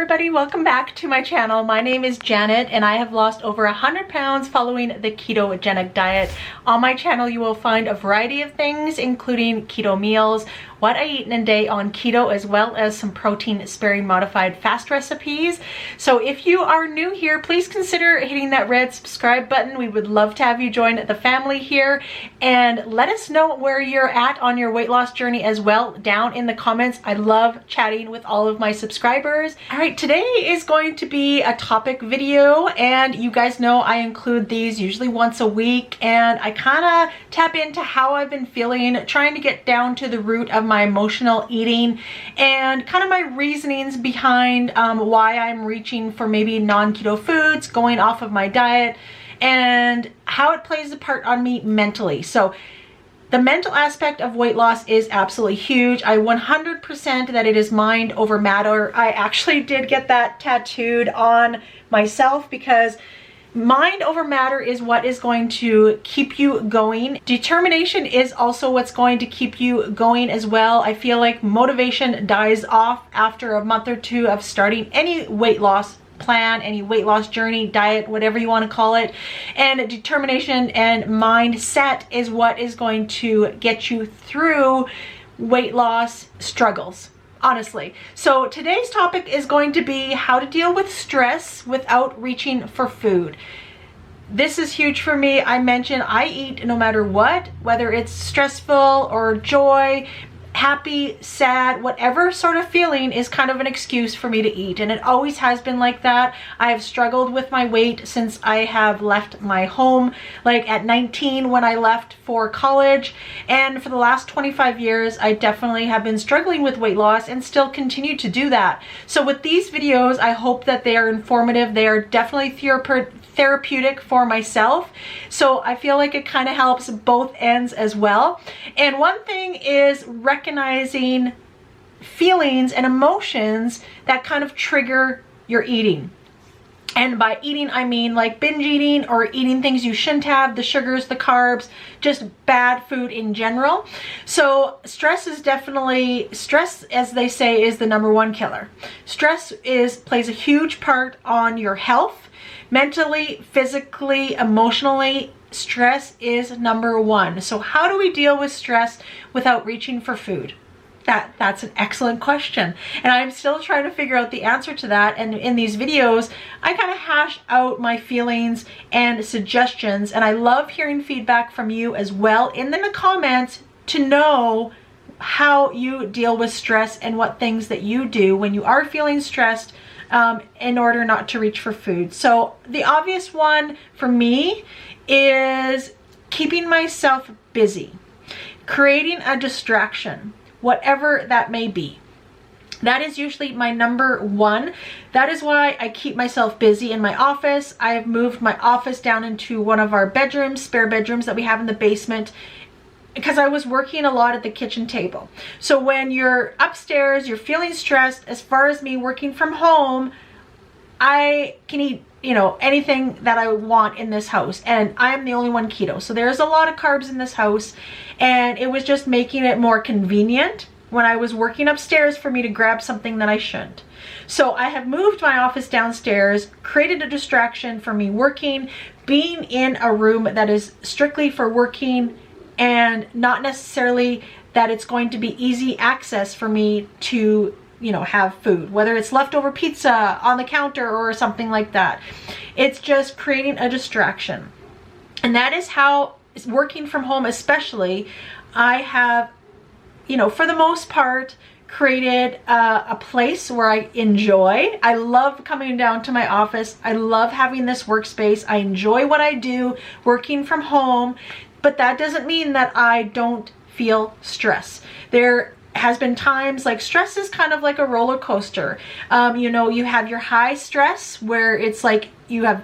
everybody, welcome back to my channel. My name is Janet and I have lost over 100 pounds following the ketogenic diet. On my channel you will find a variety of things including keto meals, what I eat in a day on keto, as well as some protein sparing modified fast recipes. So if you are new here, please consider hitting that red subscribe button. We would love to have you join the family here, and let us know where you're at on your weight loss journey as well down in the comments. I love chatting with all of my subscribers. All right, today is going to be a topic video, and you guys know I include these usually once a week, and I kind of tap into how I've been feeling, trying to get down to the root of my emotional eating and kind of my reasonings behind why I'm reaching for maybe non-keto foods, going off of my diet, and how it plays a part on me mentally. So the mental aspect of weight loss is absolutely huge. I 100% that it is mind over matter. I actually did get that tattooed on myself because mind over matter is what is going to keep you going. Determination is also what's going to keep you going as well. I feel like motivation dies off after a month or two of starting any weight loss plan, any weight loss journey, diet, whatever you want to call it. And determination and mindset is what is going to get you through weight loss struggles, honestly. So today's topic is going to be how to deal with stress without reaching for food. This is huge for me. I mentioned I eat no matter what, whether it's stressful or joy, happy, sad, whatever sort of feeling is kind of an excuse for me to eat, and it always has been like that. I have struggled with my weight since I have left my home, like at 19 when I left for college, and for the last 25 years I definitely have been struggling with weight loss and still continue to do that. So with these videos, I hope that they are informative. They are definitely therapeutic for myself, so I feel like it kind of helps both ends as well. And one thing is recognizing feelings and emotions that kind of trigger your eating. And by eating, I mean like binge eating or eating things you shouldn't have, the sugars, the carbs, just bad food in general. So stress is definitely, stress, as they say, is the #1 killer. Stress plays a huge part on your health. Mentally, physically, emotionally, stress is #1. So how do we deal with stress without reaching for food? That's an excellent question, and I'm still trying to figure out the answer to that. And in these videos, I kind of hash out my feelings and suggestions, and I love hearing feedback from you as well in the comments to know how you deal with stress and what things that you do when you are feeling stressed in order not to reach for food. So the obvious one for me is keeping myself busy, creating a distraction, whatever that may be. That is usually my #1. That is why I keep myself busy in my office. I have moved my office down into one of our bedrooms, spare bedrooms that we have in the basement, because I was working a lot at the kitchen table. So when you're upstairs, you're feeling stressed. As far as me working from home, I can eat, you know, anything that I want in this house, and I am the only one keto. So there's a lot of carbs in this house, and it was just making it more convenient when I was working upstairs for me to grab something that I shouldn't. So I have moved my office downstairs, created a distraction for me working, being in a room that is strictly for working, and not necessarily that it's going to be easy access for me to, you know, have food, whether it's leftover pizza on the counter or something like that. It's just creating a distraction. And that is how, working from home especially, I have, you know, for the most part, created a place where I enjoy. I love coming down to my office. I love having this workspace. I enjoy what I do working from home. But that doesn't mean that I don't feel stress. There has been times, like, stress is kind of like a roller coaster. You know, you have your high stress where it's like you have,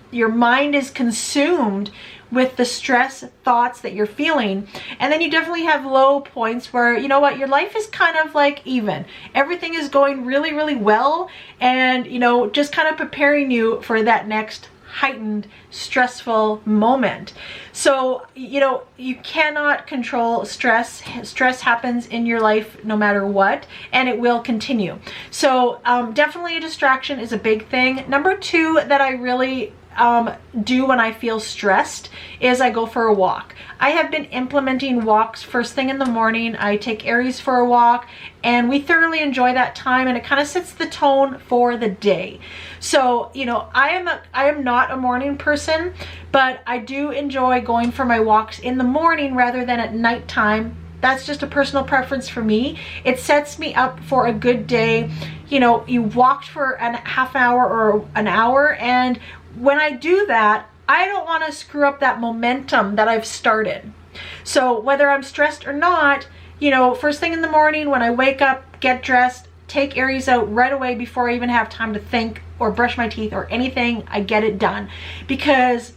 your mind is consumed with the stress thoughts that you're feeling. And then you definitely have low points where, you know what, your life is kind of like even. Everything is going really, really well, and, you know, just kind of preparing you for that next heightened, stressful moment. So, you know, you cannot control stress. Stress happens in your life no matter what, and it will continue. So definitely a distraction is a big thing. Number two that I really do when I feel stressed is I go for a walk. I have been implementing walks first thing in the morning. I take Aries for a walk, and we thoroughly enjoy that time, and it kind of sets the tone for the day. So, you know, I am not a morning person, but I do enjoy going for my walks in the morning rather than at nighttime. That's just a personal preference for me. It sets me up for a good day. You know, you walked for a half hour or an hour, and when I do that, I don't want to screw up that momentum that I've started. So whether I'm stressed or not, you know, first thing in the morning when I wake up, get dressed, take Aries out right away before I even have time to think or brush my teeth or anything, I get it done. Because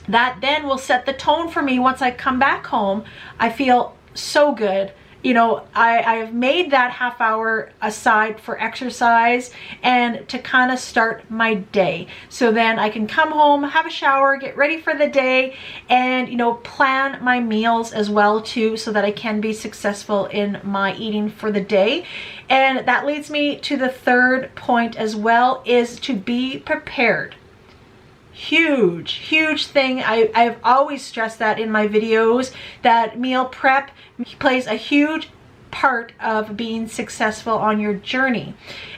that then will set the tone for me. Once I come back home, I feel so good. You know, I have made that half hour aside for exercise and to kind of start my day. So then I can come home, have a shower, get ready for the day, and, you know, plan my meals as well too, so that I can be successful in my eating for the day. And that leads me to the third point as well, is to be prepared. Huge thing. I've always stressed that in my videos, that meal prep plays a huge part of being successful on your journey.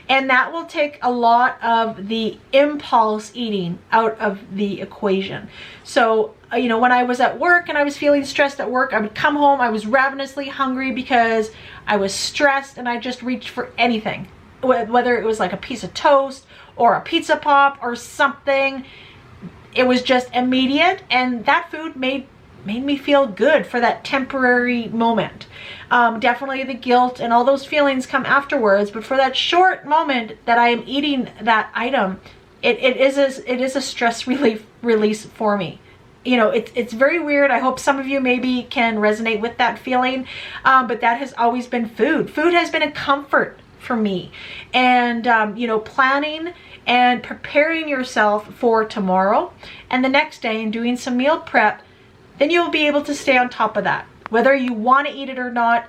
And that will take a lot of the impulse eating out of the equation. So, you know, when I was at work and I was feeling stressed at work, I would come home, I was ravenously hungry because I was stressed, and I just reached for anything. Whether it was like a piece of toast or a pizza pop or something. It was just immediate, and that food made me feel good for that temporary moment. Definitely the guilt and all those feelings come afterwards, but for that short moment that I am eating that item, it is a stress release for me. You know, it's very weird. I hope some of you maybe can resonate with that feeling, but that has always been food. Food has been a comfort for me, and you know, planning and preparing yourself for tomorrow and the next day and doing some meal prep, then you'll be able to stay on top of that, whether you want to eat it or not.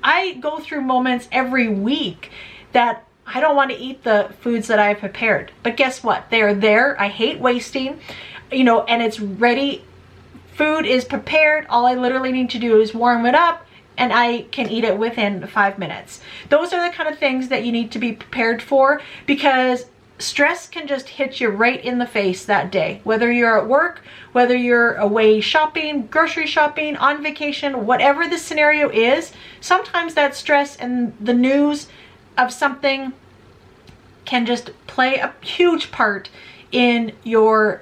I go through moments every week that I don't want to eat the foods that I've prepared, but guess what? They are there. I hate wasting, you know, and it's ready. Food is prepared. All I literally need to do is warm it up, and I can eat it within 5 minutes. Those are the kind of things that you need to be prepared for, because stress can just hit you right in the face that day. Whether you're at work, whether you're away shopping, grocery shopping, on vacation, whatever the scenario is, sometimes that stress and the news of something can just play a huge part in your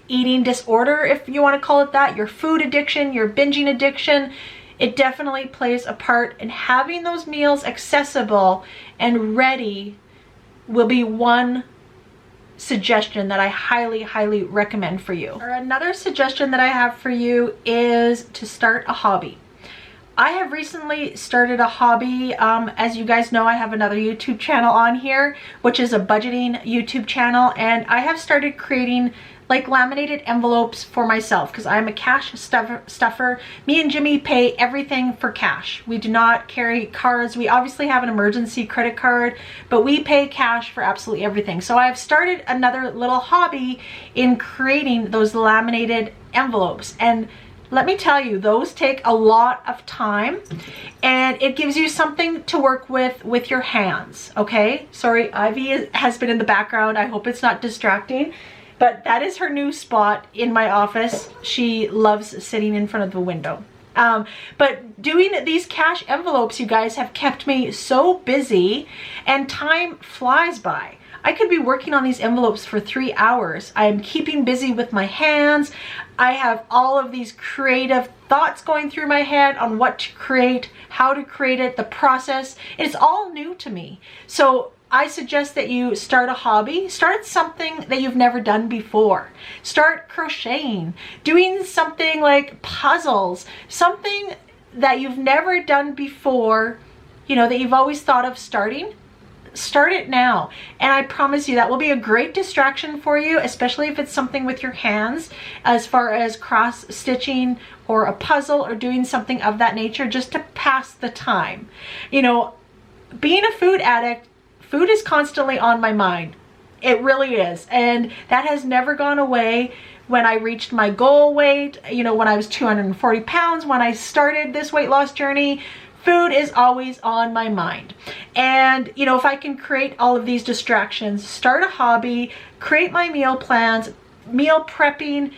eating disorder, if you want to call it that, your food addiction, your binging addiction. It definitely plays a part, in having those meals accessible and ready will be one suggestion that I highly recommend for you. Or another suggestion that I have for you is to start a hobby. I have recently started a hobby. As you guys know, I have another YouTube channel on here, which is a budgeting YouTube channel, and I have started creating like laminated envelopes for myself, because I'm a cash stuffer. Me and Jimmy pay everything for cash. We do not carry cards. We obviously have an emergency credit card, but we pay cash for absolutely everything. So I've started another little hobby in creating those laminated envelopes, and let me tell you, those take a lot of time, and it gives you something to work with your hands, okay? Sorry, Ivy has been in the background. I hope it's not distracting. But that is her new spot in my office. She loves sitting in front of the window. But doing these cash envelopes, you guys, have kept me so busy, and time flies by. I could be working on these envelopes for 3 hours. I am keeping busy with my hands. I have all of these creative thoughts going through my head on what to create, how to create it, the process. It's all new to me. So I suggest that you start a hobby. Start something that you've never done before. Start crocheting, doing something like puzzles, something that you've never done before, you know, that you've always thought of starting. start it now. And I promise you that will be a great distraction for you, especially if it's something with your hands, as far as cross stitching or a puzzle or doing something of that nature, just to pass the time. You know, being a food addict, food is constantly on my mind. It really is. And that has never gone away. When I reached my goal weight, you know, when I was 240 pounds, when I started this weight loss journey, food is always on my mind. And, you know, if I can create all of these distractions, start a hobby, create my meal plans, meal prepping,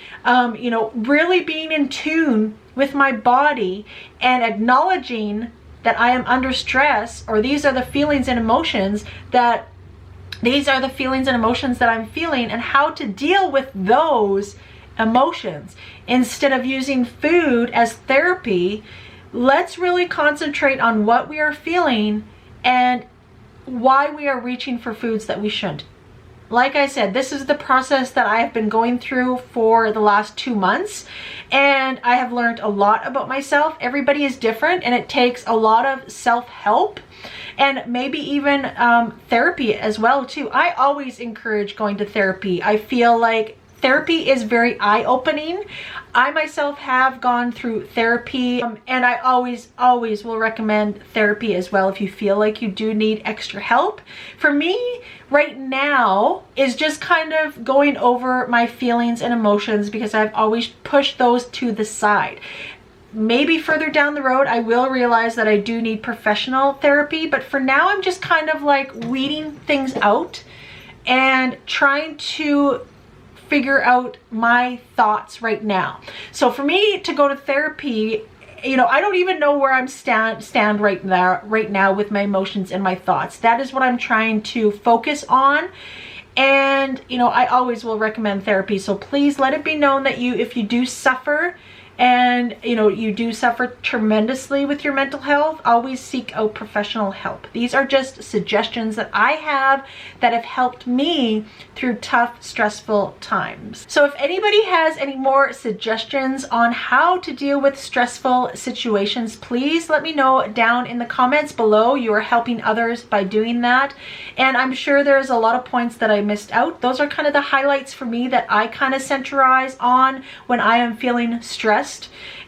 you know, really being in tune with my body and acknowledging that I am under stress, or these are the feelings and emotions that I'm feeling, and how to deal with those emotions. Instead of using food as therapy, let's really concentrate on what we are feeling and why we are reaching for foods that we shouldn't. Like I said, this is the process that I have been going through for the last 2 months, and I have learned a lot about myself. Everybody is different, and it takes a lot of self-help and maybe even therapy as well too. I always encourage going to therapy. I feel like therapy is very eye-opening. I myself have gone through therapy, and I always will recommend therapy as well if you feel like you do need extra help. For me, right now is just kind of going over my feelings and emotions, because I've always pushed those to the side. Maybe further down the road, I will realize that I do need professional therapy, but for now, I'm just kind of like weeding things out and trying to figure out my thoughts right now. So for me to go to therapy, you know, I don't even know where I'm stand right now with my emotions and my thoughts. That is what I'm trying to focus on. And, you know, I always will recommend therapy. So please let it be known that if you do suffer, and you know, you do suffer tremendously with your mental health, always seek out professional help. These are just suggestions that I have that have helped me through tough, stressful times. So if anybody has any more suggestions on how to deal with stressful situations, please let me know down in the comments below. You are helping others by doing that. And I'm sure there's a lot of points that I missed out. Those are kind of the highlights for me that I kind of centralize on when I am feeling stressed.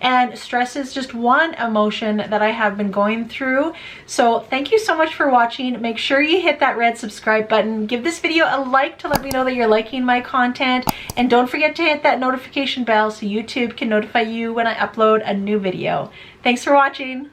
And stress is just one emotion that I have been going through. So thank you so much for watching. Make sure you hit that red subscribe button. Give this video a like to let me know that you're liking my content. And don't forget to hit that notification bell so YouTube can notify you when I upload a new video. Thanks for watching.